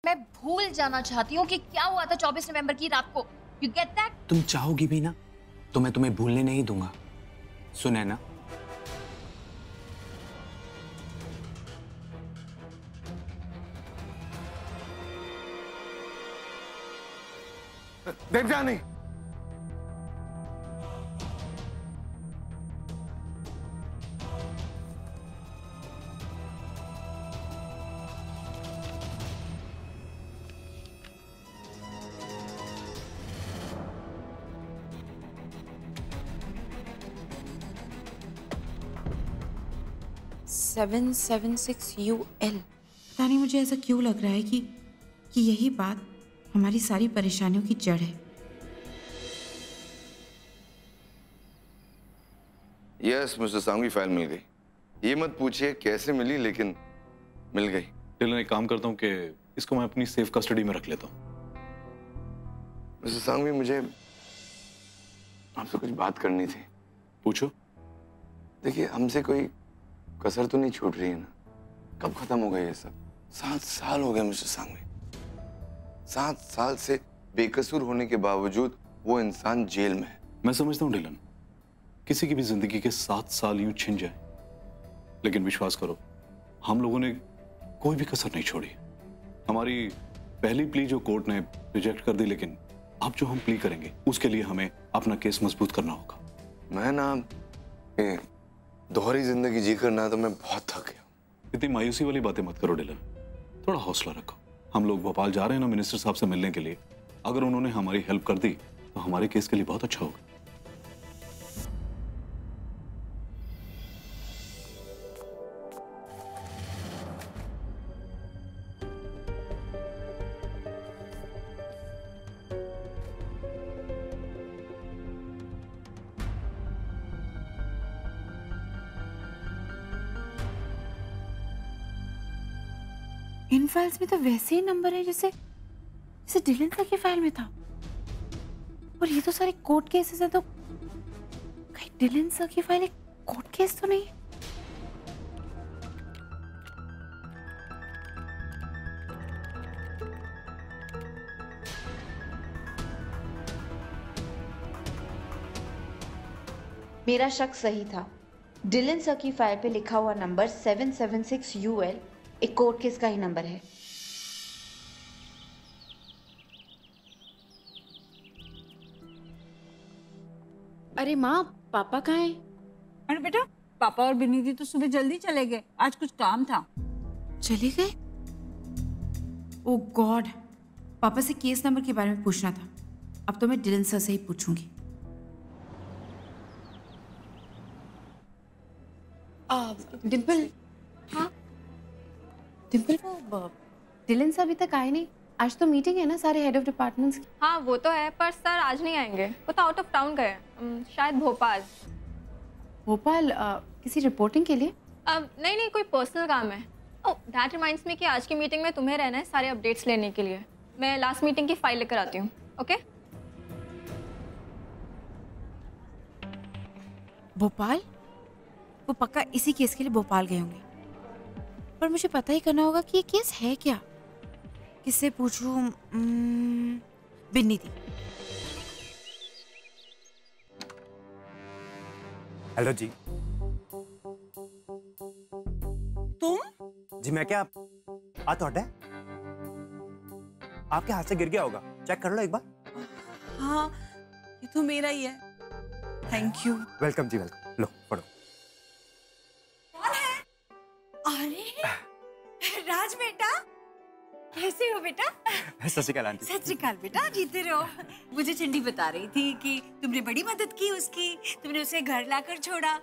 मैं भूल जाना चाहती हूँ कि क्या हुआ था 24 नवंबर की रात को। You get that? तुम चाहोगी भी ना तो मैं तुम्हें भूलने नहीं दूंगा, सुने ना? देवयानी, UL। पता नहीं मुझे ऐसा क्यों लग रहा है कि यही बात हमारी सारी परेशानियों की जड़ है। यस मिस्टर सांघवी, फाइल मिल गई। ये मत पूछिए कैसे मिली, लेकिन मिल गई। डिलन, एक काम करता हूँ कि इसको मैं अपनी सेफ कस्टडी में रख लेता हूँ। मिस्टर सांघवी, मुझे आपसे कुछ बात करनी थी। पूछो। देखिए, हमसे कोई कसर तो नहीं छूट रही है ना? कब खत्म हो गया ये सब? 7 साल हो गए मिस्टर सांघवी। 7 साल से बेकसूर होने के बावजूद वो इंसान जेल में है। मैं समझता हूँ डिलन, किसी की भी जिंदगी के 7 साल यूं छिन जाए, लेकिन विश्वास करो, हम लोगों ने कोई भी कसर नहीं छोड़ी। हमारी पहली प्ली जो कोर्ट ने रिजेक्ट कर दी, लेकिन अब जो हम प्ली करेंगे उसके लिए हमें अपना केस मजबूत करना होगा। मैं ना दोहरी जिंदगी जीकर ना तो मैं बहुत थक गया। इतनी मायूसी वाली बातें मत करो डिलन, थोड़ा हौसला रखो। हम लोग भोपाल जा रहे हैं ना मिनिस्टर साहब से मिलने के लिए। अगर उन्होंने हमारी हेल्प कर दी तो हमारे केस के लिए बहुत अच्छा होगा। इन फाइल्स में तो वैसे ही नंबर है जैसे डिलन सर की फाइल में था, और ये तो सारे कोर्ट केसेस है, तो कहीं डिलन सर की फाइल एक कोर्ट केस तो नहीं है? मेरा शक सही था। डिलन सर की फाइल पे लिखा हुआ नंबर 776 UL एक कोर्ट केस का ही नंबर है। अरे माँ, पापा कहाँ हैं? अरे बेटा, पापा और बिन्नी दी तो सुबह जल्दी चले गए, आज कुछ काम था। चले गए? ओह गॉड, पापा से केस नंबर के बारे में पूछना था। अब तो मैं डिलन सर से ही पूछूंगी। डिम्पल। हाँ डिम्पल, वो डिलन सर अभी तक आए नहीं। आज तो मीटिंग है ना सारे हेड ऑफ डिपार्टमेंट्स की। हाँ वो तो है, पर सर आज नहीं आएंगे, वो तो आउट ऑफ टाउन गए, शायद भोपाल। भोपाल किसी रिपोर्टिंग के लिए? नहीं, कोई पर्सनल काम है। ओह दैट रिमाइंड्स मी कि आज की मीटिंग में तुम्हें रहना है सारे अपडेट्स लेने के लिए। मैं लास्ट मीटिंग की फाइल लेकर आती हूँ। ओके? भोपाल? वो पक्का इसी केस के लिए भोपाल गए होंगे, पर मुझे पता ही करना होगा कि ये केस है क्या। किससे पूछूं? बिन्नी दी। हेलो जी। तुम? जी मैं क्या आ तो हटा? आपके हाथ से गिर गया होगा, चेक कर लो एक बार। हाँ ये तो मेरा ही है। Thank you. वेलकम जी, वेलकम। लो पढ़ो। कौन है? अरे राज बेटा, कैसे हो बेटा? सत श्री अकाल आंटी। सत श्री अकाल बेटा, जीते रहो। मुझे चंडी बता रही थी कि तुमने बड़ी मदद की उसकी, तुमने उसे घर लाकर छोड़ा।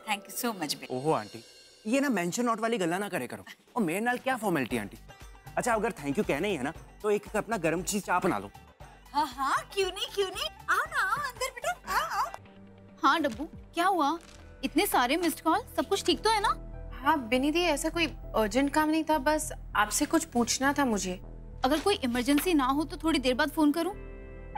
थैंक यू सो मच बेटा। ओहो आंटी, ये ना मेंशन नोट वाली गल्ला ना करे करो, और मेरे नाल क्या फॉर्मेलिटी आंटी। अच्छा अगर थैंक यू कहना ही है ना तो एक अपना गर्म चीज चाय बना लो। हाँ क्यों नहीं। आओ ना, आओ अंदर बेटा, आओ। हाँ डब्बू, क्या हुआ? इतने सारे मिस्ड कॉल, सब कुछ ठीक तो है ना? हाँ बिन्नी दी, ऐसा कोई अर्जेंट काम नहीं था, बस आपसे कुछ पूछना था मुझे। अगर कोई इमरजेंसी ना हो तो थोड़ी देर बाद फोन करूं?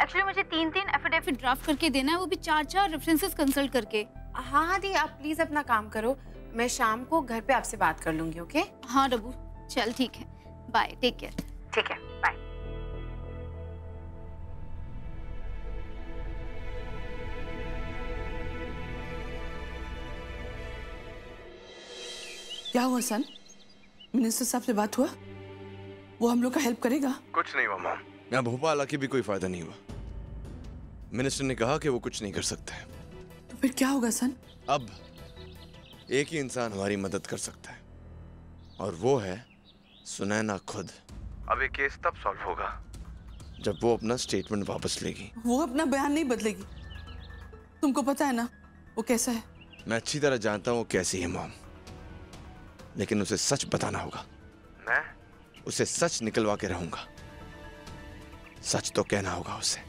एक्चुअली मुझे 3 एफिडेविट ड्राफ्ट करके देना है, वो भी 4 रेफरेंसेस कंसल्ट करके। हाँ दी, आप प्लीज अपना काम करो, मैं शाम को घर पे आपसे बात कर लूंगी। ओके? हाँ डब्बू, चल ठीक है, बाय, टेक केयर। ठीक है। क्या हुआ सन? मिनिस्टर साहब से बात हुआ? वो हम लोग का हेल्प करेगा? कुछ नहीं हुआ मॉम। यहाँ भोपाल आके भी कोई फायदा नहीं हुआ। मिनिस्टर ने कहा कि वो कुछ नहीं कर सकते। तो फिर क्या होगा सन? अब एक ही इंसान हमारी मदद कर सकता है और वो है सुनैना खुद। अब ये केस तब सॉल्व होगा जब वो अपना स्टेटमेंट वापस लेगी। वो अपना बयान नहीं बदलेगी। तुमको पता है ना वो कैसा है? मैं अच्छी तरह जानता हूँ वो कैसी है मॉम, लेकिन उसे सच बताना होगा। मैं उसे सच निकलवा के रहूंगा। सच तो कहना होगा उसे।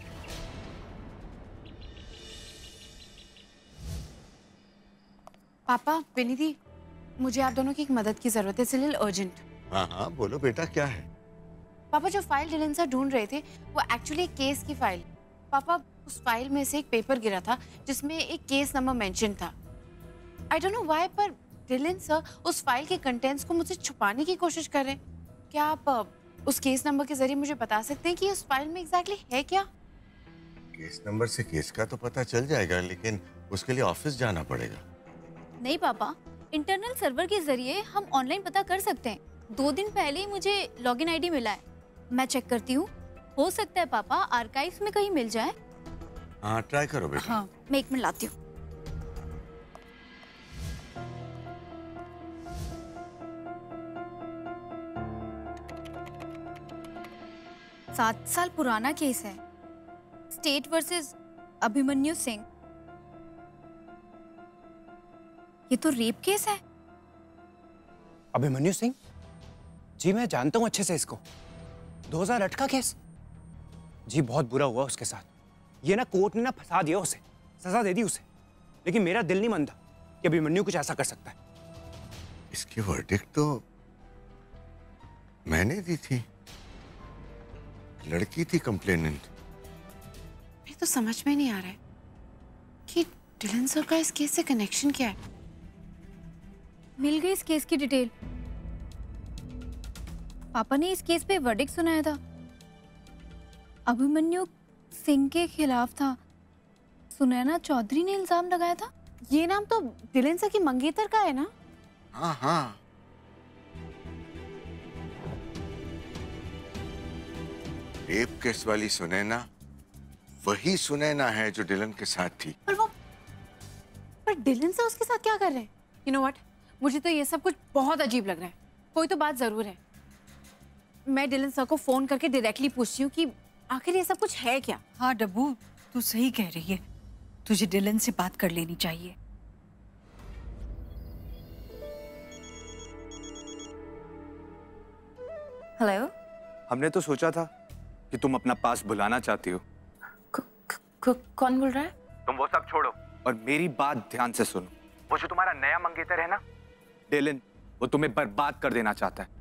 पापा, विनिधि, मुझे आप दोनों की एक मदद की जरूरत है, सिलिल अर्जेंट। हाँ हाँ बोलो बेटा, क्या है? पापा, जो फाइल डिलन सर ढूंढ रहे थे वो एक्चुअली केस की फाइल। पापा, उस फाइल में से एक पेपर गिरा था जिसमें एक केस नंबर मेंशन था। आई डोंट नो व्हाई, पर डिलन सर उस फाइल के कंटेंट्स को मुझसे छुपाने की कोशिश कर रहे हैं। क्या आप उस केस नंबर के जरिए मुझे बता सकते हैं कि उस फाइल में एग्जैक्टली है क्या? केस नंबर से केस का तो पता चल जाएगा, लेकिन उसके लिए ऑफिस जाना पड़ेगा। नहीं पापा, इंटरनल सर्वर के जरिए हम ऑनलाइन पता कर सकते हैं। 2 दिन पहले ही मुझे लॉगिन आईडी मिला है, मैं चेक करती हूँ। हो सकता है पापा आर्काइव्स में कहीं मिल जाए। हाँ ट्राई करो बेटा। हाँ, मैं 1 मिनट लाती हूँ। सात साल पुराना केस है, स्टेट वर्सेस अभिमन्यु सिंह। ये तो रेप केस है। अभिमन्यु सिंह? जी मैं जानता हूं अच्छे से इसको। 2008 का केस। जी बहुत बुरा हुआ उसके साथ। ये ना कोर्ट ने ना फंसा दिया उसे, सजा दे दी उसे। लेकिन मेरा दिल नहीं मानता कि अभिमन्यु कुछ ऐसा कर सकता है। इसकी वर्डिक्ट तो मैंने दी थी। लड़की थी कंप्लेनेंट। मुझे तो समझ में नहीं आ रहा है कि डिलन सर का इस केस से कनेक्शन क्या है। मिल गई इस केस की डिटेल। पापा ने इस केस पे वर्डिक्ट सुनाया था, अभिमन्यु सिंह के खिलाफ था। सुनैना चौधरी ने इल्जाम लगाया था। ये नाम तो डिलन सर की मंगेतर का है ना? हाँ हाँ, रेप केस वाली सुनैना वही सुनैना है जो डिलन के साथ थी। पर डिलन सर उसके साथ क्या कर रहे हैं? यू नो व्हाट, मुझे तो ये सब कुछ बहुत अजीब लग रहा है। कोई तो बात जरूर है। मैं डिलन सर को फोन करके डायरेक्टली पूछती हूँ कि आखिर ये सब कुछ है क्या। हाँ डब्बू, तू सही कह रही है। तुझे डिलन से बात कर लेनी चाहिए। हेलो। हमने तो सोचा था कि तुम अपना पास भुलाना चाहती हो। कौन बोल रहा है? तुम वो सब छोड़ो और मेरी बात ध्यान से सुनो। वो जो तुम्हारा नया मंगेतर है ना, डिलन, वो तुम्हें बर्बाद कर देना चाहता है।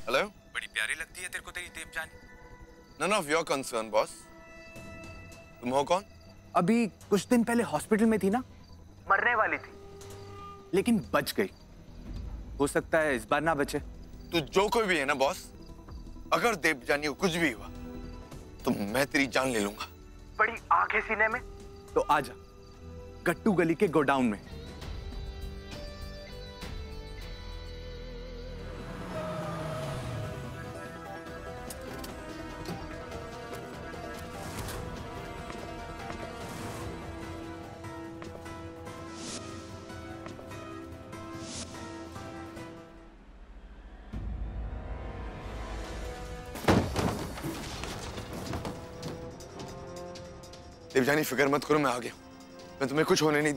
हेलो। बड़ी प्यारी लगती है तेरे को तेरी Devjani. None of your concern boss. तुम हो कौन? अभी कुछ दिन पहले हॉस्पिटल में थी ना, मरने वाली थी, लेकिन बच गई। हो सकता है इस बार ना बचे। तू जो कोई भी है ना बॉस, अगर देवजानी को कुछ भी हुआ तो मैं तेरी जान ले लूंगा। बड़ी आग है सीने में तो आजा गट्टू गली के गोडाउन में। देवजानी फिक्र मत करो, मैं आ गया। मैं तुम्हें कुछ होने नहीं।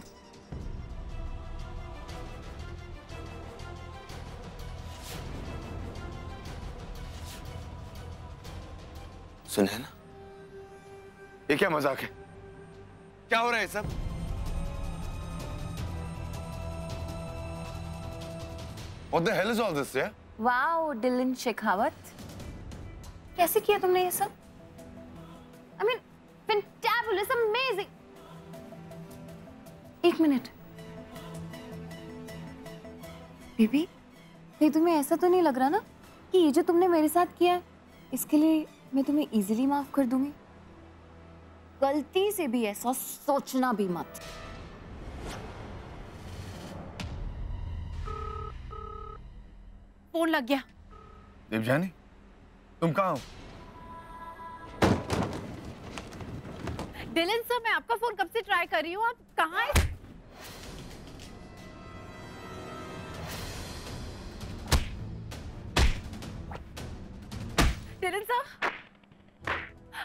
सुने ना, ये क्या मजाक है? क्या हो रहा है सब? What the hell is all this, yeah? Wow Dylan Shekhawat, कैसे किया तुमने ये सब? I mean, fantabulous, amazing. एक मिनट, बेबी, नहीं तुम्हें ऐसा तो नहीं लग रहा ना कि ये जो तुमने मेरे साथ किया है इसके लिए मैं तुम्हें इजीली माफ कर दूंगी। गलती से भी ऐसा सोचना भी मत। फोन लग गया। देवजानी, तुम कहाँ हो? डिलन सर, मैं आपका फोन कब से ट्राई कर रही हूँ, आप कहाँ हैं? Dylan sir,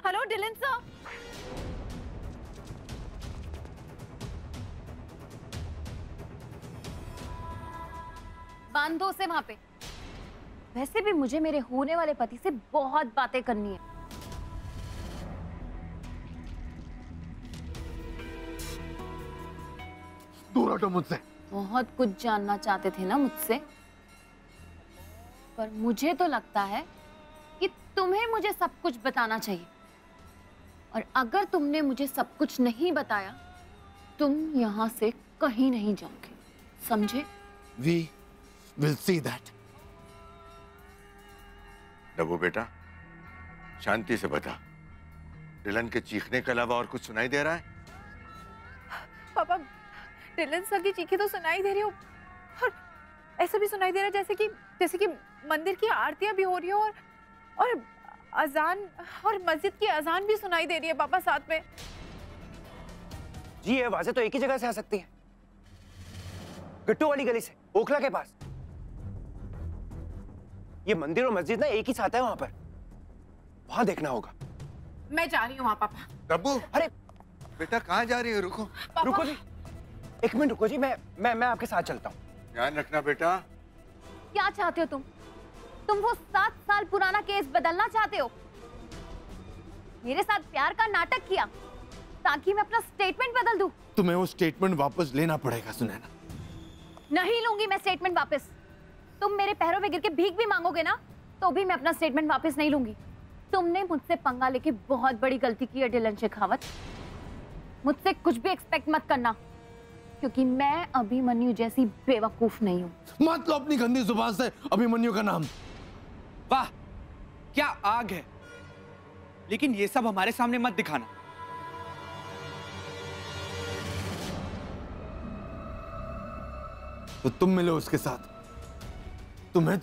hello Dylan sir. बांध दो उसे वहां पे। वैसे भी मुझे मेरे होने वाले पति से बहुत बातें करनी है। दूर हटो मुझसे। बहुत कुछ जानना चाहते थे ना मुझसे, पर मुझे तो लगता है कि तुम्हें मुझे सब कुछ बताना चाहिए, और अगर तुमने मुझे सब कुछ नहीं बताया, तुम यहाँ से कहीं नहीं जाओगे, समझे? We will see that. डब्बू बेटा, शांति से बता, डिलन के चीखने के अलावा और कुछ सुनाई दे रहा है? पापा, डिलन सर की चीखें तो सुनाई दे रही हो, और ऐसा भी सुनाई दे रहा है जैसे कि मंदिर की आरतियां भी हो रही हो, और अजान और मस्जिद की अजान भी सुनाई दे रही है पापा साथ में। जी ये आवाजें तो एक ही जगह से आ सकती हैं, गट्टू वाली गली से, ओखला के पास। ये मंदिर और मस्जिद ना एक ही साथ है वहां पर, वहां देखना होगा। मैं जा रही हूँ वहां पापा। डब्बू, अरे बेटा कहाँ जा रही है? रुको। रुको जी, एक मिनट रुको जी, मैं आपके साथ चलता हूँ। ध्यान रखना बेटा। क्या चाहते हो तुम वो 7 साल पुराना केस बदलना चाहते हो? मेरे साथ प्यार का नाटक किया ताकि मैं अपना स्टेटमेंट बदल दूं। तुम्हें वो स्टेटमेंट वापस लेना पड़ेगा सुनैना। नहीं लूंगी मैं स्टेटमेंट वापस। तुम मेरे पैरों में गिर के भीख भी मांगोगे ना, तो भी मैं अपना स्टेटमेंट वापस नहीं लूंगी। तुमने मुझसे पंगा लेके बहुत बड़ी गलती की है डिलन शेखावत। मुझसे कुछ भी एक्सपेक्ट मत करना, क्योंकि मैं अभिमन्यु जैसी बेवकूफ नहीं हूँ। मत लो अपनी गंदी जुबान से अभिमन्यु का नाम। वाह, क्या आग है, लेकिन ये सब हमारे सामने मत दिखाना। तो तुम मिलो उसके साथ, तुम्हें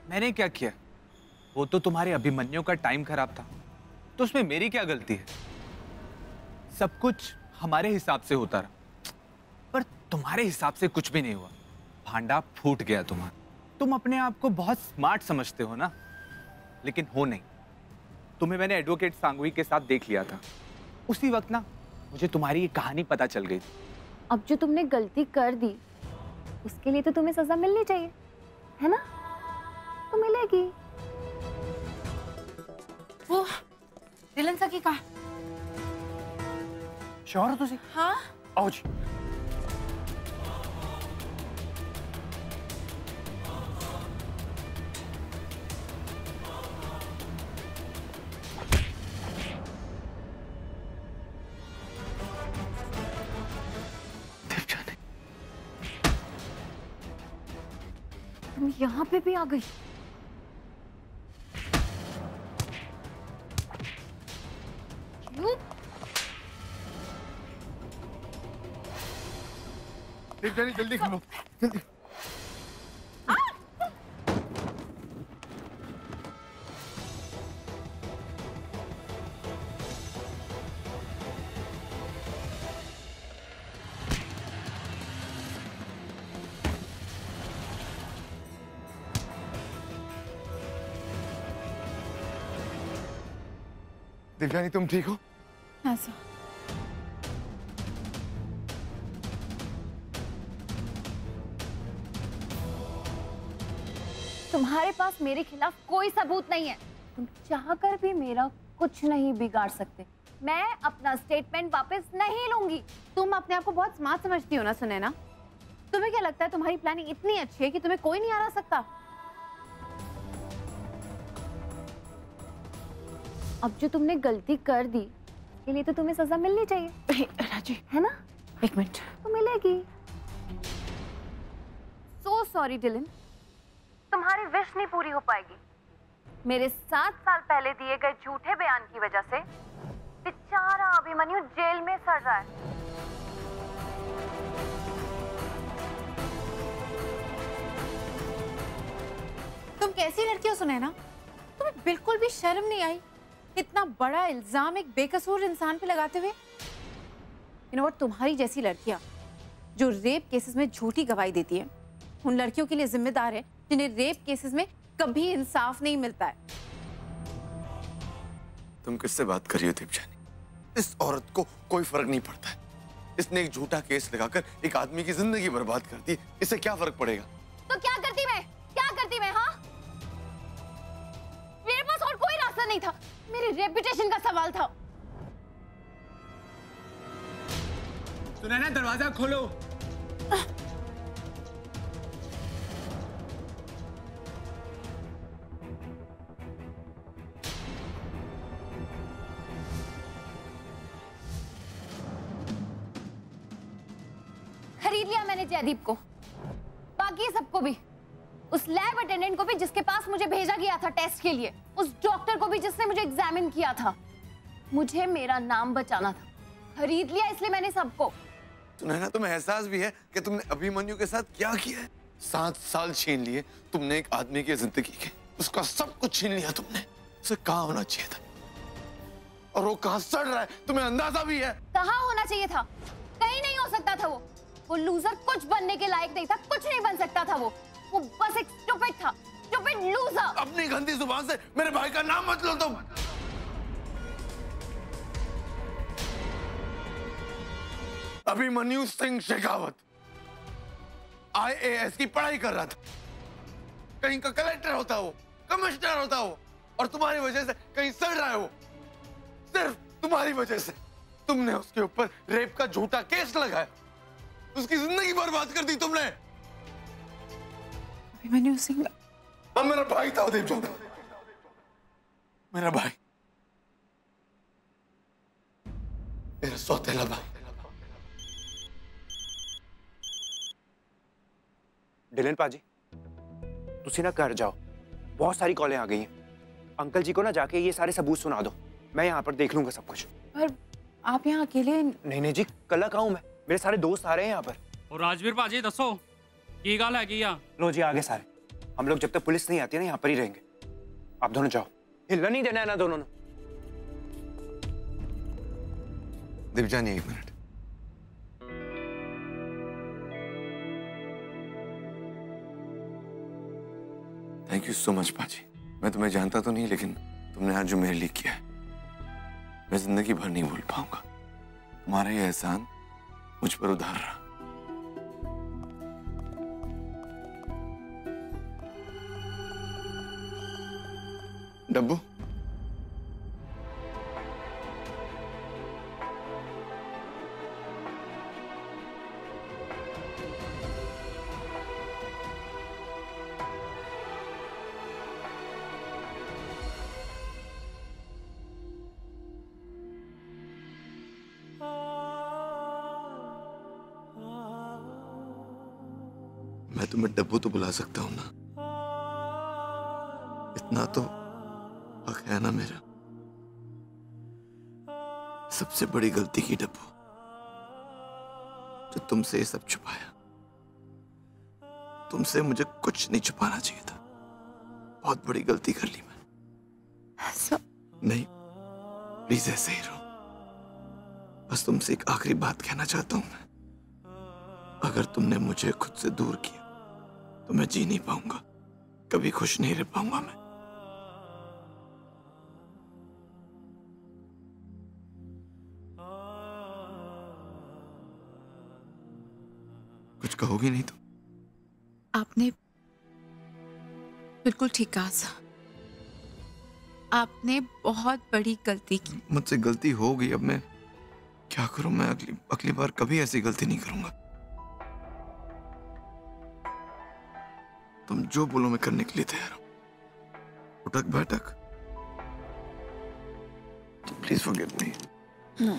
मैंने क्या किया? वो तो तुम्हारे अभिमन्यु का टाइम खराब था, तो उसमें मेरी क्या गलती है? सब कुछ हमारे हिसाब से होता रहा, पर तुम्हारे हिसाब से कुछ भी नहीं हुआ। भांडा फूट गया तुम्हारा। तुम अपने आप को बहुत स्मार्ट समझते हो ना, लेकिन हो नहीं। तुम्हें मैंने एडवोकेट सांगवी के साथ देख लिया था, उसी वक्त ना मुझे तुम्हारी ये कहानी पता चल गई। अब जो तुमने गलती कर दी, उसके लिए तो तुम्हें सजा मिलनी चाहिए, है ना? तो मिलेगी। वो डिलन सर की कहा? श्योर हो तुसी? हाँ। आओ जी। तुम यहाँ पे भी आ गई? क्यों? जल्दी खोलो, जल्दी। दिव्यानी तुम ठीक हो? हाँ सर। तुम्हारे पास मेरे खिलाफ कोई सबूत नहीं है। तुम चाहकर भी मेरा कुछ नहीं बिगाड़ सकते। मैं अपना स्टेटमेंट वापस नहीं लूंगी। तुम अपने आप को बहुत स्मार्ट समझती हो ना सुनैना? तुम्हें क्या लगता है तुम्हारी प्लानिंग इतनी अच्छी है कि तुम्हें कोई नहीं हरा सकता? अब जो तुमने गलती कर दी, उसके लिए तो तुम्हें सजा मिलनी चाहिए। राजी, है ना? एक मिनट। तो मिलेगी। सो सॉरी डिलन, तुम्हारी विश नहीं पूरी हो पाएगी। मेरे 7 साल पहले दिए गए झूठे बयान की वजह से बेचारा अभिमन्यु जेल में सड़ रहा है। तुम कैसी लड़की हो सुनैना? तुम्हें बिल्कुल भी शर्म नहीं आई इतना बड़ा इल्जाम एक बेकसूर इंसान पे लगाते हुए? यू नो व्हाट, तुम्हारी जैसी लड़कियां जो रेप केसेस में झूठी गवाही देती है उन लड़कियों के लिए जिम्मेदार है जिन्हें रेप केसेस में कभी इंसाफ नहीं मिलता है। तुम किससे बात कर रही हो दीपजानी? इस औरत को कोई फर्क नहीं पड़ता है। इसने एक झूठा केस लगाकर एक आदमी की जिंदगी बर्बाद कर दी। इससे क्या फर्क पड़ेगा? तो क्या करती मैं? क्या करती मैं? हाँ, मेरे पास और कोई रास्ता नहीं था। मेरी रेपुटेशन का सवाल था। सुनैना, दरवाजा खोलो। खरीद लिया मैंने जयदीप को, बाकी सबको भी, उस लैब अटेंडेंट को भी जिसके पास मुझे भेजा गया था टेस्ट के लिए, उस डॉक्टर को भी जिसने मुझे एग्जामिन किया था। मुझे मेरा नाम बचाना था, खरीद लिया इसलिए मैंने सबको। सुनैना, तुम्हें एहसास भी है कि तुमने अभिमन्यु के साथ क्या किया है? 7 साल छीन लिए तुमने एक आदमी की जिंदगी के, उसका सब कुछ छीन लिया तुमने। उसे कहाँ होना चाहिए था और वो कहाँ सड़ रहा है, तुम्हें अंदाजा भी है? कहाँ होना चाहिए था? कहीं नहीं हो सकता था। वो लूजर कुछ बनने के लायक नहीं था, कुछ नहीं बन सकता था। वो बस एक स्टूपिड था, स्टूपिड लूजर। अपनी गंदी जुबान से मेरे भाई का नाम मत लो तुम। अभिमन्यु सिंह शेखावत IAS की पढ़ाई कर रहा था, कहीं का कलेक्टर होता वो, कमिश्नर होता वो, और तुम्हारी वजह से कहीं सड़ रहा है वो। सिर्फ तुम्हारी वजह से तुमने उसके ऊपर रेप का झूठा केस लगाया, उसकी जिंदगी बर्बाद कर दी तुमने। अभिमन्यु सिंह अब मेरा भाई था दीपजानी, मेरा भाई, मेरा सौतेला भाई। डिलन पाजी, तुसी ना घर जाओ, बहुत सारी कॉलें आ गई हैं। अंकल जी को ना जाके ये सारे सबूत सुना दो, मैं यहाँ पर देख लूंगा सब कुछ। पर आप यहाँ अकेले? नहीं जी, कल का हूँ मैं, मेरे सारे दोस्त आ रहे हैं यहाँ पर। और राजवीर पाजी दसो की गल है? लो जी, आगे सारे। हम लोग जब तक पुलिस नहीं आती है ना यहाँ पर ही रहेंगे। आप दोनों जाओ, हिलना नहीं देना है ना दोनों ने। दीपजानी, एक minute. Thank you so much पाजी। मैं तुम्हें जानता तो नहीं, लेकिन तुमने आज जो मेरे लिए किया है मैं जिंदगी भर नहीं भूल पाऊंगा। तुम्हारा ये एहसान मुझ पर उधार रहा। डब्बू, मैं तुम्हें डब्बू तो बुला सकता हूं ना? इतना तो हक है ना मेरा। सबसे बड़ी गलती की डब्बू, जो तुमसे ये सब छुपाया। तुमसे मुझे कुछ नहीं छुपाना चाहिए था, बहुत बड़ी गलती कर ली मैंने। नहीं, प्लीज ऐसे ही रहो। बस तुमसे एक आखिरी बात कहना चाहता हूं मैं। अगर तुमने मुझे खुद से दूर किया तो मैं जी नहीं पाऊंगा, कभी खुश नहीं रह पाऊंगा मैं। कुछ कहोगी नहीं तो? आपने बिल्कुल ठीक कहा सर। आपने बहुत बड़ी गलती की। मुझसे गलती हो गई, अब मैं क्या करूं? मैं अगली बार कभी ऐसी गलती नहीं करूंगा। तुम जो बोलो मैं करने के लिए तैयार हूं। उठक बैठक, please forgive me. No.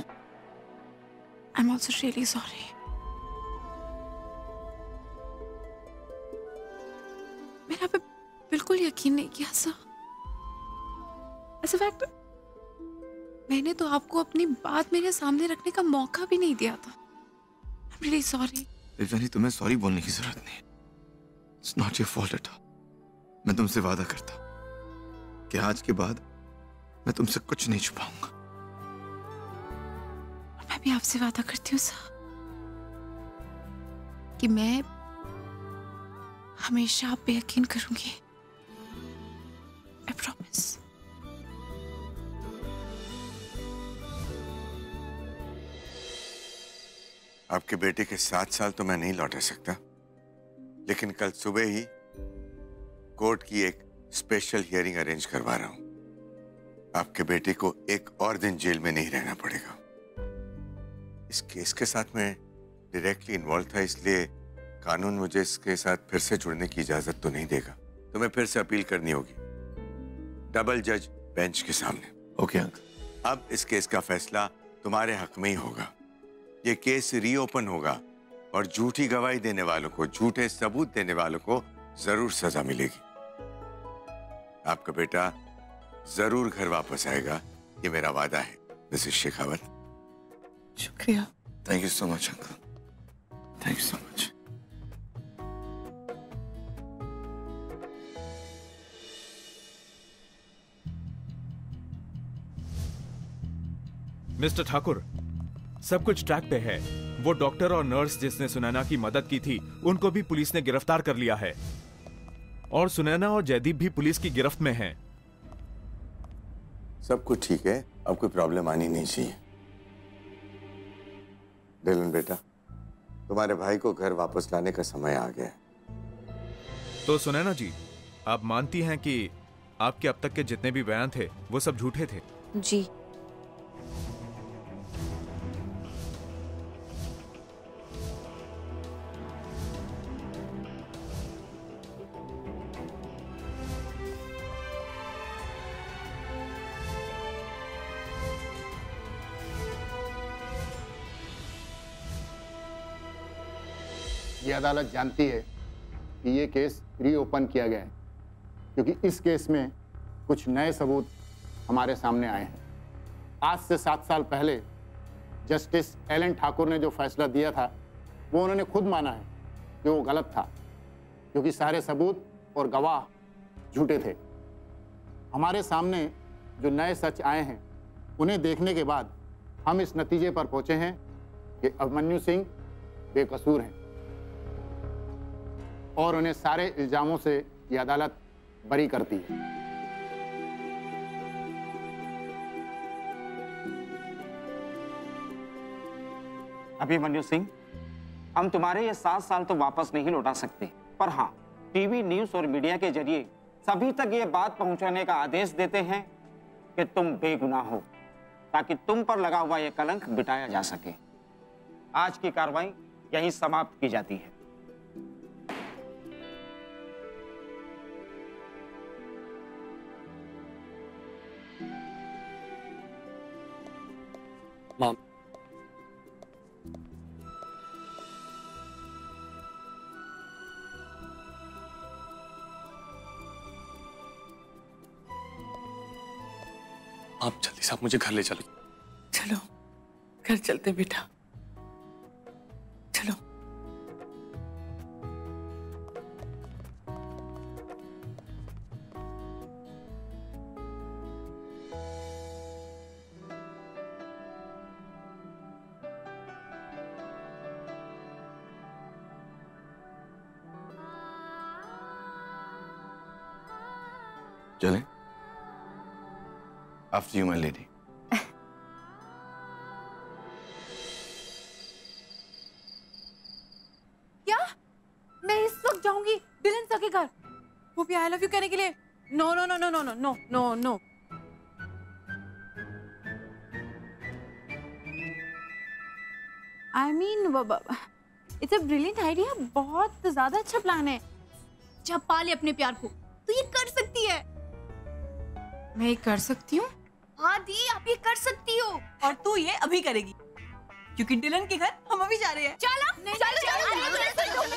I'm also really sorry. मेरा पे बिल्कुल यकीन नहीं किया सर। As a fact, मैंने तो आपको अपनी बात मेरे सामने रखने का मौका भी नहीं दिया था। I'm really sorry. देवजानी, तुम्हें सॉरी बोलने की जरूरत नहीं। It's not your fault at all. मैं तुमसे वादा करता हूँ कि आज के बाद मैं तुमसे कुछ नहीं छुपाऊंगा। मैं भी आपसे वादा करती हूँ सर कि मैं हमेशा आप पे यकीन करूंगी। I promise. आपके बेटे के 7 साल तो मैं नहीं लौटा सकता, लेकिन कल सुबह ही कोर्ट की एक स्पेशल हियरिंग अरेंज करवा रहा हूं। आपके बेटे को एक और दिन जेल में नहीं रहना पड़ेगा। इस केस के साथ मैं डायरेक्टली इन्वॉल्व था, इसलिए कानून मुझे इसके साथ फिर से जुड़ने की इजाजत तो नहीं देगा। तुम्हें फिर से अपील करनी होगी डबल जज बेंच के सामने। Okay uncle. अब इस केस का फैसला तुम्हारे हक में ही होगा। ये केस रीओपन होगा और झूठी गवाही देने वालों को, झूठे सबूत देने वालों को जरूर सजा मिलेगी। आपका बेटा जरूर घर वापस आएगा, ये मेरा वादा है मिसेस शेखावत। शुक्रिया। Thank you so much uncle. Thank you so much. Mister Thakur, सब कुछ ट्रैक पे है। वो डॉक्टर और नर्स जिसने सुनैना की मदद की थी, उनको भी पुलिस ने गिरफ्तार कर लिया है और सुनैना और जयदीप भी पुलिस की गिरफ्त में हैं। सब कुछ ठीक है, अब कोई प्रॉब्लम आनी नहीं चाहिए। डिलन बेटा, तुम्हारे भाई को घर वापस लाने का समय आ गया है। तो सुनैना जी, आप मानती हैं कि आपके अब तक के जितने भी बयान थे वो सब झूठे थे? जी। ये अदालत जानती है कि ये केस रीओपन किया गया है क्योंकि इस केस में कुछ नए सबूत हमारे सामने आए हैं। आज से 7 साल पहले जस्टिस एलन ठाकुर ने जो फैसला दिया था वो उन्होंने खुद माना है कि वो गलत था, क्योंकि सारे सबूत और गवाह झूठे थे। हमारे सामने जो नए सच आए हैं उन्हें देखने के बाद हम इस नतीजे पर पहुंचे हैं कि अभिमन्यु सिंह बेकसूर हैं और उन्हें सारे इल्जामों से ये अदालत बरी करती है। अभिमन्यु सिंह, हम तुम्हारे ये 7 साल तो वापस नहीं लौटा सकते, पर हाँ, टीवी न्यूज़ और मीडिया के जरिए सभी तक ये बात पहुंचाने का आदेश देते हैं कि तुम बेगुनाह हो, ताकि तुम पर लगा हुआ ये कलंक मिटाया जा सके। आज की कार्रवाई यहीं समाप्त की जाती है। मॉम, आप जल्दी से आप मुझे घर ले चलो। चलो घर चलते बेटा, चलो। चलें? After you, my lady. क्या? मैं इस वक्त जाऊंगी डिलन सर के घर, वो भी आई लव यू कहने के लिए? No no no no no no no no no. I mean it's a brilliant idea, बहुत ज्यादा अच्छा प्लान है। जब पाले अपने प्यार को तो ये कर सकती है। मैं कर सकती हूँ? हाँ दी, आप ये कर सकती हो। और तू ये अभी करेगी, क्योंकि डिलन के घर हम अभी जा रहे हैं। चलो चलो चलो।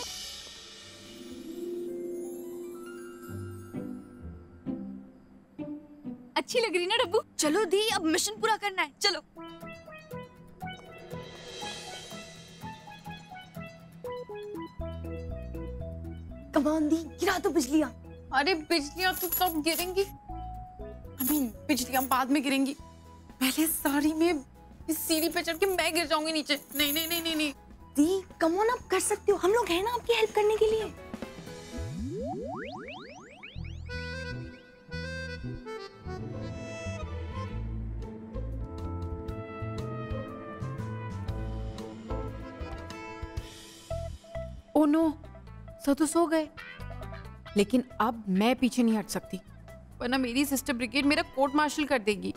अच्छी लग रही ना डब्बू? चलो दी, अब मिशन पूरा करना है, चलो। कमान दी, गिरा दो बिजलियां। अरे बिजलियां तो कब गिरेंगी? बिजलियां बाद में गिरेंगी, पहले साड़ी में इस सीढ़ी पे चढ़ के मैं गिर जाऊंगी नीचे। नहीं नहीं नहीं नहीं नहीं। दी कम ऑन, आप कर सकती हो, हम लोग हैं ना आपकी हेल्प करने के लिए। ओ नो, सो तो सो गए, लेकिन अब मैं पीछे नहीं हट सकती, वरना मेरी सिस्टर ब्रिगेड मेरा कोर्ट मार्शल कर देगी।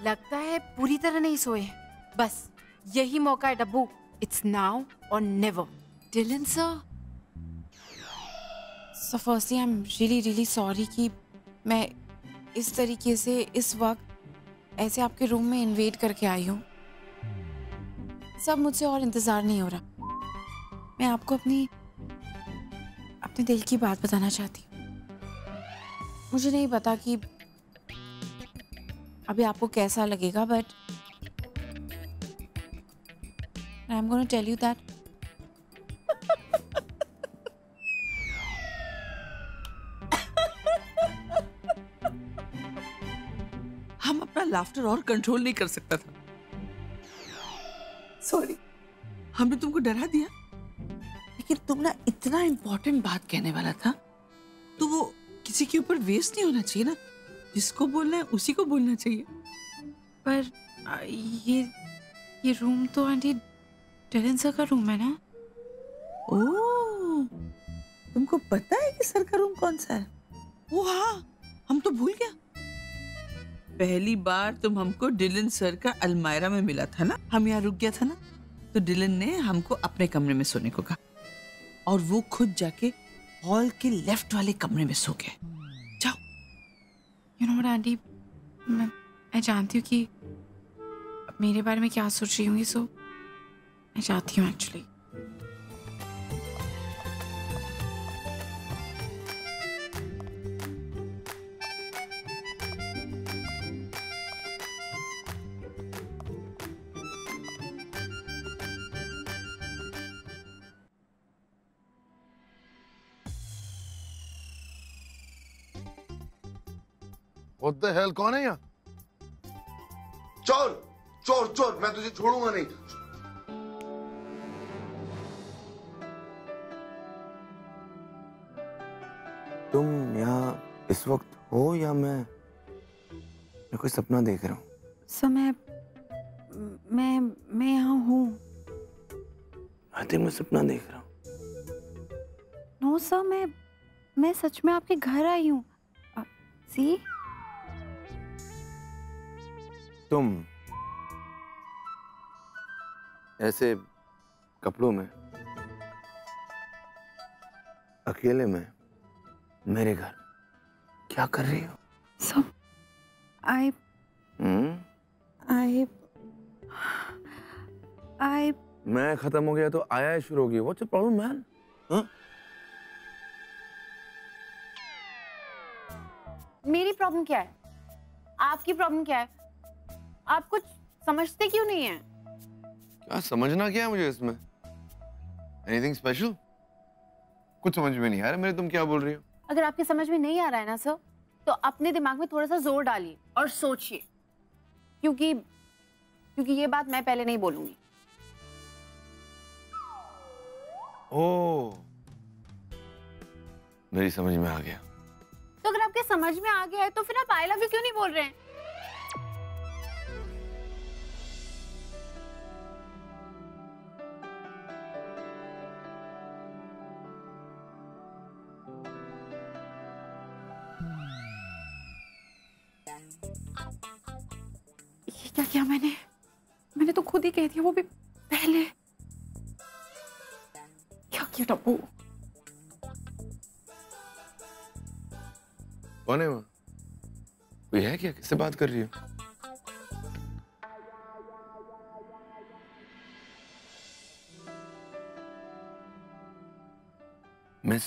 लगता है पूरी तरह नहीं सोए, बस यही मौका है डब्बू। इट्स नाउ और never. Dylan sir, so firstly I am really sorry कि मैं इस तरीके से इस वक्त ऐसे आपके रूम में इन्वेड करके आई हूँ। सब मुझसे और इंतजार नहीं हो रहा। मैं आपको अपने दिल की बात बताना चाहती हूँ। मुझे नहीं पता कि अभी आपको कैसा लगेगा, but I am gonna tell you that हम अपना लाफ्टर और कंट्रोल नहीं कर सकता था। सॉरी, हमने तुमको डरा दिया, लेकिन तुम ना इतना इम्पोर्टेंट बात कहने वाला था, तो वो किसी के ऊपर वेस्ट नहीं होना चाहिए ना। जिसको बोलना है उसी को बोलना चाहिए। पर ये रूम तो आंटी डिलन सर का रूम है ना? ओह, तुमको पता है कि सर का रूम कौन सा है? ओ हाँ, हम तो भूल गया। पहली बार तुम हमको डिलन सर का अलमायरा में मिला था ना, हम यहाँ रुक गया था ना, तो डिलन ने हमको अपने कमरे में सोने को कहा और वो खुद जाके हॉल के लेफ्ट वाले कमरे में सो गए। जाओ। यू नो व्हाट आंटी, मैं जानती हूँ कि मेरे बारे में क्या सोच रही होंगी, सो मैं चाहती हूँ एक्चुअली। What the hell, कौन है यहाँ? चोर चोर चोर, मैं तुझे छोड़ूंगा नहीं। तुम यहाँ इस वक्त हो या मैं कोई सपना देख रहा हूँ? सर मैं यहाँ हूँ। आई थिंक मैं सपना देख रहा हूँ। नो सर, मैं सच में आपके घर आई हूँ। सी, तुम ऐसे कपड़ों में अकेले में मेरे घर क्या कर रही हो? सो आई मैं खत्म हो गया तो आया शुरू हो गया। What's the problem man? मेरी प्रॉब्लम क्या है? आपकी प्रॉब्लम क्या है? आप कुछ समझते क्यों नहीं है? क्या समझना क्या है मुझे इसमें? Anything special? कुछ समझ में नहीं आ रहा मेरे, तुम क्या बोल रही हो? अगर आपके समझ में नहीं आ रहा है ना सर, तो अपने दिमाग में थोड़ा सा जोर डालिए और सोचिए, क्योंकि ये बात मैं पहले नहीं बोलूंगी। ओह, मेरी समझ में आ गया। तो अगर आपके समझ में आ गया है तो फिर आप आई लव यू क्यों नहीं बोल रहे हैं? ये क्या किया मैंने तो खुद ही कह दिया, वो भी पहले। क्या किया टप्पू? कौन है वहाँ? कोई है क्या? किससे बात कर रही हो? मिस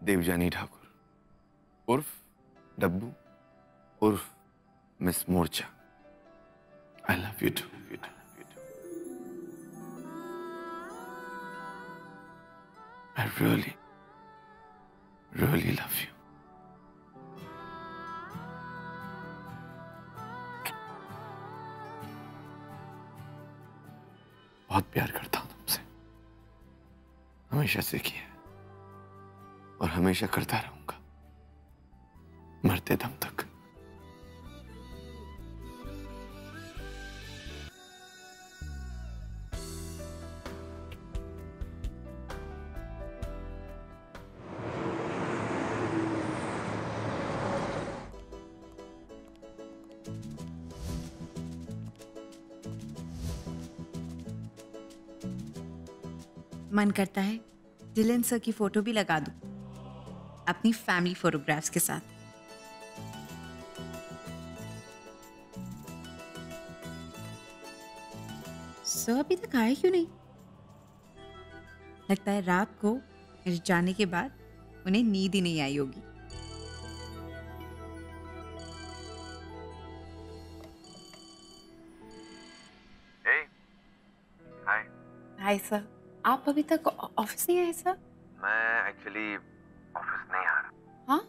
देवजानी ठाकुर उर्फ डब्बू उर्फ miss Morcha. I love you too. I really, really love you. बहुत प्यार करता हूं तुमसे, हमेशा से किया और हमेशा करता रहूंगा, मरते दम तक। मन करता है डिलन सर की फोटो भी लगा दूं अपनी फैमिली फोटोग्राफ्स के साथ। सर अभी तक आए क्यों नहीं? लगता है रात को मेरे जाने के बाद उन्हें नींद ही नहीं आई होगी। हाय। हाय सर, आप अभी तक ऑफिस नहीं आए सर? मैं एक्चुअली ऑफिस नहीं आ रहा। हाँ?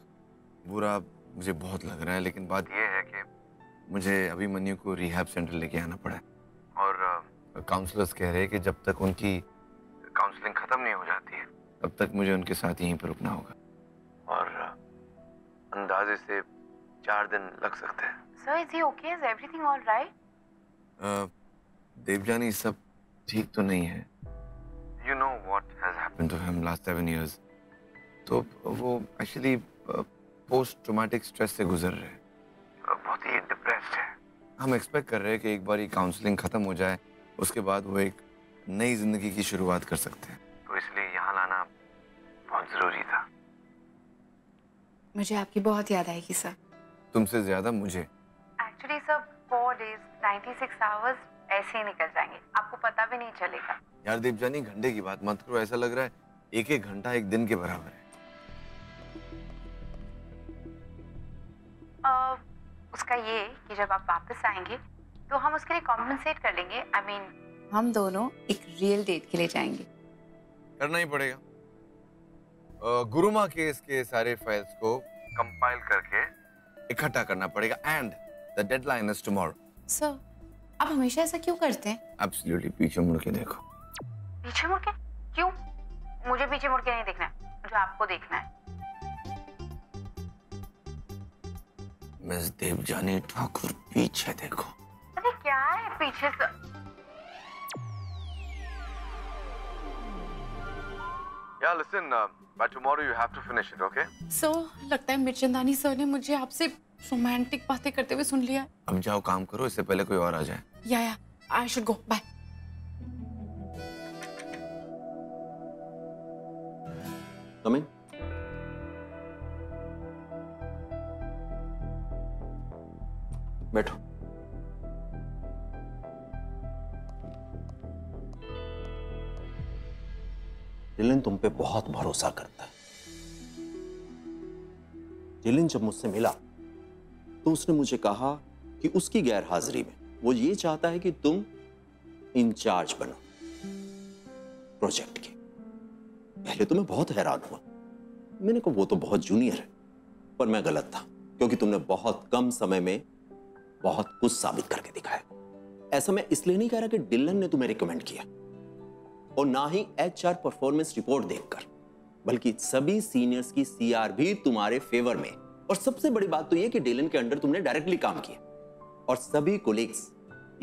बुरा मुझे बहुत लग रहा है, लेकिन बात यह है कि मुझे अभिमन्यु को रिहैब सेंटर लेके आना पड़ा है और काउंसलर्स कह रहे हैं कि जब तक उनकी काउंसलिंग खत्म नहीं हो जाती है तब तक मुझे उनके साथ यहीं पर रुकना होगा और अंदाजे से 4 दिन लग सकते हैं। Sir is he okay? Is everything all right? Devjani सब ठीक तो नहीं है। You know what has happened to him last 7 years. तो वो एक्चुअली पोस्ट ट्रॉमेटिक स्ट्रेस से गुजर रहे हैं, बहुत ही डिप्रेस्ड है। हम एक्सपेक्ट कर रहे हैं कि एक बार ये काउंसलिंग खत्म हो जाए उसके बाद वो एक नई जिंदगी की शुरुआत कर सकते हैं, तो इसलिए यहाँ लाना बहुत जरूरी था। मुझे आपकी बहुत याद आएगी सर। तुमसे ज्यादा मुझे। एक्चुअली सर 4 days 96 hours ऐसे ही निकल जाएंगे, आपको पता भी नहीं चलेगा। यार देवजानी घंटे की बात मत करो, ऐसा लग रहा है एक घंटा एक दिन के बराबर है। उसका ये कि जब आप वापस आएंगे तो हम उसके लिए कॉम्पनसेट कर लेंगे। आई मीन हम दोनों एक रियल डेट के लिए जाएंगे। करना ही पड़ेगा। गुरुमा केस के सारे फाइल्स को कंपाइल करके इकट्ठा करना पड़ेगा and the deadline is tomorrow. Sir आप हमेशा ऐसा क्यों करते हैं? एब्सोल्युटली, पीछे मुड़ के देखो। पीछे मुड़ के? क्यों? मुझे पीछे मुड़ के नहीं देखना है, मुझे आपको देखना है। मिस देवजानी ठाकुर पीछे देखो। अरे क्या है पीछे से? Yeah, listen, by tomorrow you have to finish it, okay? सो लगता है मिर्चंदानी सर ने मुझे आपसे रोमांटिक बातें करते हुए सुन लिया। अब जाओ काम करो, इससे पहले कोई और आ जाए। या I should go, bye. Come in. बैठो। डिलन तुम पे बहुत भरोसा करता है। डिलन जब मुझसे मिला तो उसने मुझे कहा कि उसकी गैर हाजिरी में वो ये चाहता है कि तुम इंचार्ज बनो प्रोजेक्ट के। पहले तो मैं बहुत हैरान हुआ, मैंने कहा वो तो बहुत जूनियर है, पर मैं गलत था क्योंकि तुमने बहुत कम समय में बहुत कुछ साबित करके दिखाया। ऐसा मैं इसलिए नहीं कह रहा कि डिलन ने तुम्हें रिकमेंड किया और ना ही HR परफॉर्मेंस रिपोर्ट देखकर, बल्कि सभी सीनियर्स की CR भी तुम्हारे फेवर में। और सबसे बड़ी बात तो यह कि डिलन के अंडर तुमने डायरेक्टली काम किया और सभी कोलीग्स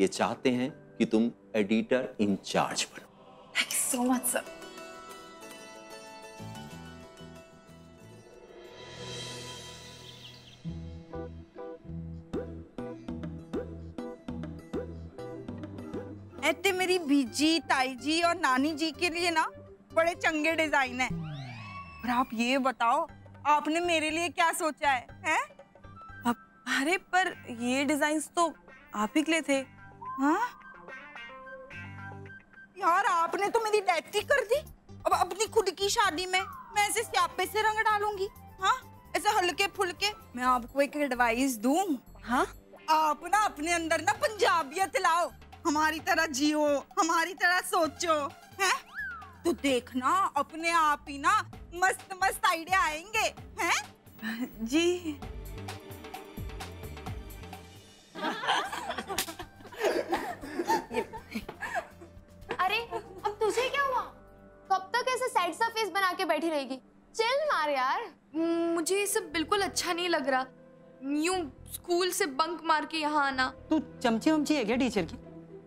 ये चाहते हैं कि तुम एडिटर इंचार्ज बनो। Thank you so much sir. ऐते मेरी बीजी, ताई जी और नानी जी के लिए ना बड़े चंगे डिजाइन है। और आप ये बताओ आपने मेरे लिए क्या सोचा है? हैं? अब अरे पर ये डिजाइन्स तो आप ही के लिए थे। हाँ यार, आपने तो मेरी डेथ ही कर दी। अब अपनी खुद की शादी में मैं ऐसे स्यापे से रंग डालूंगी? हाँ, ऐसे हल्के फुल्के। मैं आपको एक एडवाइस दूं। हाँ, आप ना अपने अंदर ना पंजाबियत लाओ, हमारी तरह जियो, हमारी तरह सोचो, हैं? तो देखना अपने आप ही ना मस्त मस्त आइडिया आएंगे, हैं? जी। अरे अब तुझे क्या हुआ? कब तक ऐसे साइड सा फेस बना के बैठी रहेगी? चिल मार यार। मुझे ये सब बिल्कुल अच्छा नहीं लग रहा, यूं स्कूल से बंक मार के यहाँ आना। तू चमची वमची है क्या टीचर की,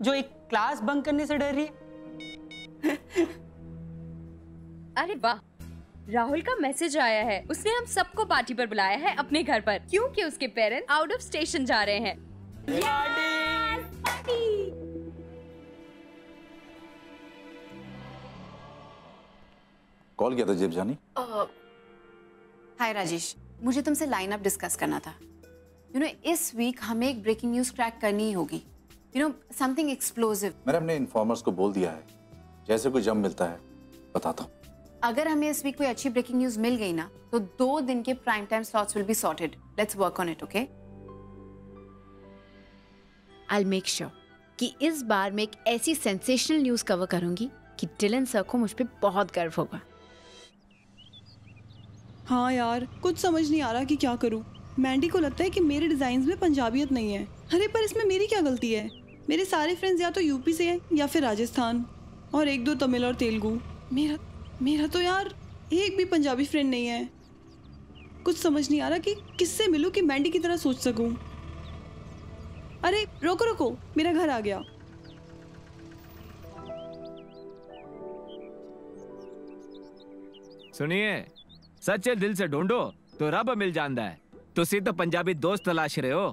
जो एक क्लास बंक करने से डर रही है? अरे वाह, राहुल का मैसेज आया है। उसने हम सबको पार्टी पर बुलाया है अपने घर पर, क्योंकि उसके पेरेंट्स आउट ऑफ स्टेशन जा रहे हैं। कॉल किया था जेबजानी? हाय राजेश, मुझे तुमसे लाइन अप डिस्कस करना था। इस वीक हमें एक ब्रेकिंग न्यूज क्रैक करनी ही होगी। Something explosive. मैंने अपने इन्फॉर्मर्स को बोल दिया है, जैसे कोई जम मिलता है बताता हूँ। अगर हमें इस वीक कोई अच्छी ब्रेकिंग न्यूज मिल गई ना, तो 2 दिन के prime time slots will be sorted. Let's work on it, okay? I'll make sure कि इस बार मैं एक ऐसी सेंसेशनल न्यूज कवर करूंगी कि डिलन सर को मुझ पे बहुत गर्व होगा। हाँ यार, कुछ समझ नहीं आ रहा कि क्या करूं। मैंडी को लगता है कि मेरे डिजाइन्स में पंजाबियत नहीं है। अरे पर इसमें मेरी क्या गलती है? मेरे सारे फ्रेंड्स या तो यूपी से हैं या फिर राजस्थान, और 1-2 तमिल और तेलुगु। मेरा तो यार एक भी पंजाबी फ्रेंड नहीं है। कुछ समझ नहीं आ रहा कि किससे मिलूं कि मैंडी की तरह सोच सकूं। अरे रोको, मेरा घर आ गया। सुनिए, सच्चे दिल से ढूंढो तो रब मिल जाता है। तुसी तो पंजाबी दोस्त तलाश रहे हो।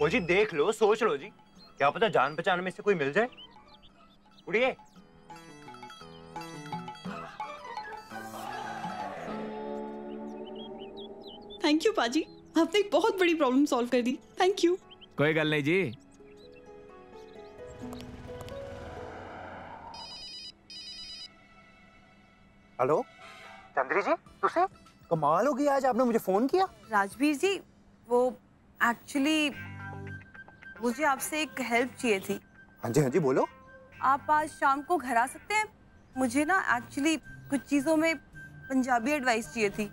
ओ जी देख लो, सोच लो जी, क्या पता जान पहचान में से कोई मिल जाए। उड़िए। थैंक यू पाजी, आपने एक बहुत बड़ी प्रॉब्लम सॉल्व कर दी। Thank you. कोई गल नहीं जी। हेलो चंद्री जी, तुसे कमाल हो गया, आज आपने मुझे फोन किया। राजवीर जी, वो एक्चुअली मुझे आपसे एक हेल्प चाहिए थी। हाँ जी बोलो। आप आज शाम को घर आ सकते हैं? मुझे ना एक्चुअली कुछ चीजों में पंजाबी एडवाइस चाहिए थी।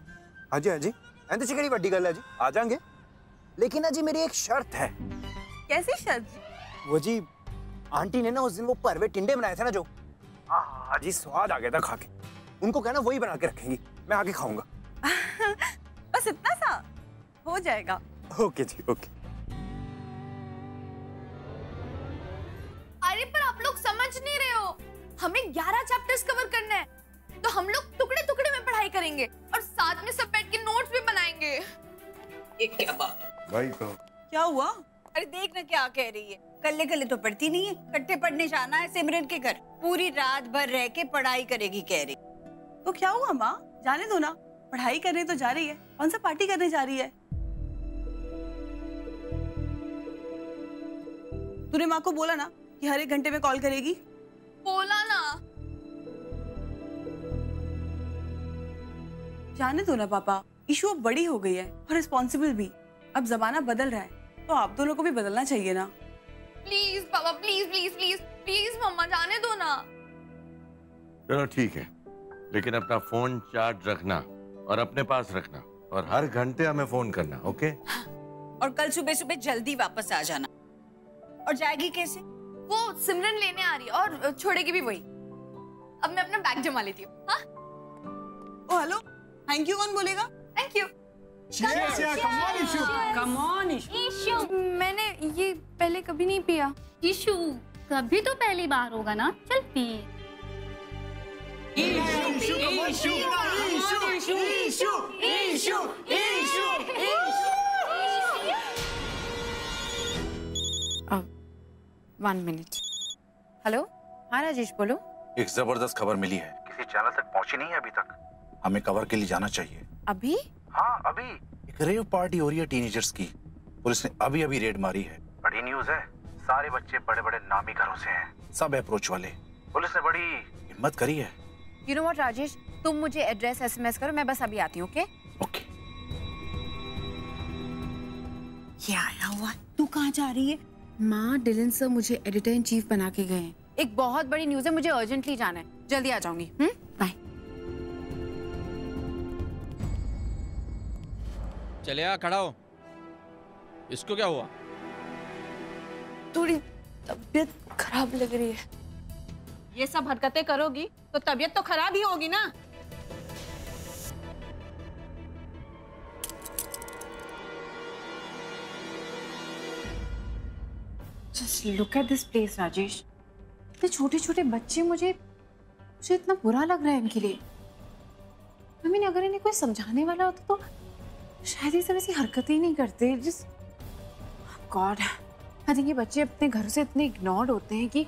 हाँ जी तो चिकड़ी बड़ी गल है जी, आ जाएंगे। लेकिन ना जी मेरी एक शर्त है। कैसी शर्त जी? वो जी आंटी ने ना उस दिन वो परवे टिंडे बनाए थे ना, जो हाँ जी स्वाद आ गया था खा के। उनको कहना वही बना के रखेंगी, मैं आके खाऊंगा। बस इतना सा हो जाएगा। ओके जी, ओके। अरे पर आप लोग समझ नहीं रहे हो, हमें 11 चैप्टर्स कवर करना है, तो हम लोग टुकड़े टुकड़े में पढ़ाई करेंगे और साथ में सब बैठ के नोट्स भी बनाएंगे। ये क्या बात भाई तो क्या हुआ? अरे देखना क्या कह रही है। कल्ले कल्ले तो पढ़ती नहीं है, इकट्ठे पढ़ने जाना है सिमरन के घर। पूरी रात भर रह के पढ़ाई करेगी कह रही। तो क्या हुआ माँ, जाने दो ना, पढ़ाई करने तो जा रही है, कौन सा पार्टी करने जा रही है? तूने माँ को बोला ना कि हर 1 घंटे में कॉल करेगी? बोला ना। जाने दो ना पापा, इशू अब बड़ी हो गई है और रिस्पॉन्सिबल भी। अब जमाना बदल रहा है, तो आप दोनों को भी बदलना चाहिए ना। प्लीज पापा, प्लीज प्लीज प्लीज प्लीज मम्मा, जाने दो ना। चलो ठीक है, लेकिन अपना फोन चार्ज रखना और अपने पास रखना, और हर घंटे हमें फोन करना, ओके? और कल सुबह सुबह जल्दी वापस आ जाना। और जाएगी कैसे? वो सिमरन लेने आ रही है और छोड़ेगी भी वही। अब मैं अपना बैग जमा लेती हूँ। हाँ? ओ हेलो, थैंक यू कौन बोलेगा? Thank you. ईशु, मैंने ये पहले कभी नहीं पिया। ईशु, कभी तो पहली बार होगा ना, चल पी। One minute. हेलो, हाँ राजेश बोलो। एक जबरदस्त खबर मिली है, किसी चैनल तक पहुंची नहीं है अभी तक। हमें कवर के लिए जाना चाहिए। अभी? हाँ अभी। एक रेव पार्टी हो रही है टीनेजर्स की। पुलिस ने अभी अभी रेड मारी है। बड़ी न्यूज है, सारे बच्चे बड़े बड़े नामी घरों से हैं, सब अप्रोच वाले। पुलिस ने बड़ी हिम्मत करी है। यू नो व्हाट राजेश, तुम मुझे एड्रेस SMS करो, मैं बस अभी आती हूँ। ओके? क्या आया हुआ? तू कहाँ जा रही है? माँ, डिलन सर मुझे एडिटर इन चीफ बना के गए हैं। एक बहुत बड़ी न्यूज है, मुझे अर्जेंटली जाना है, जल्दी आ जाऊंगी। बाय। चले आ, खड़ा हो। इसको क्या हुआ? थोड़ी तबीयत खराब लग रही है। ये सब हरकतें करोगी तो तबीयत तो खराब ही होगी ना। Just look at this place, Rajesh. इतने छोटे छोटे बच्चे, मुझे इतना बुरा लग रहा है इनके लिए। I mean, अगर इन्हें कोई समझाने वाला होता तो शायद ये सब ऐसी हरकतें ही नहीं करते। गॉड, आई थिंक ये बच्चे अपने घर से इतने इग्नोर्ड होते हैं कि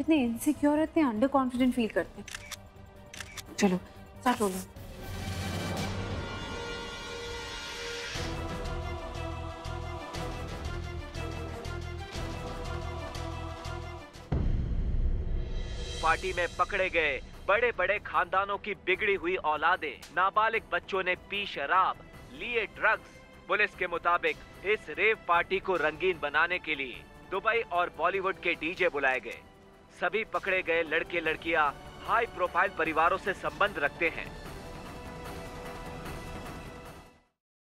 इतने इनसिक्योर, इतने अंडर कॉन्फिडेंट फील करते हैं। चलो स्टार्ट हो लो। पार्टी में पकड़े गए बड़े बड़े खानदानों की बिगड़ी हुई औलादें, नाबालिग बच्चों ने पी शराब, लिए ड्रग्स। पुलिस के मुताबिक इस रेव पार्टी को रंगीन बनाने के लिए दुबई और बॉलीवुड के डीजे बुलाए गए। सभी पकड़े गए लड़के लड़कियां हाई प्रोफाइल परिवारों से संबंध रखते हैं।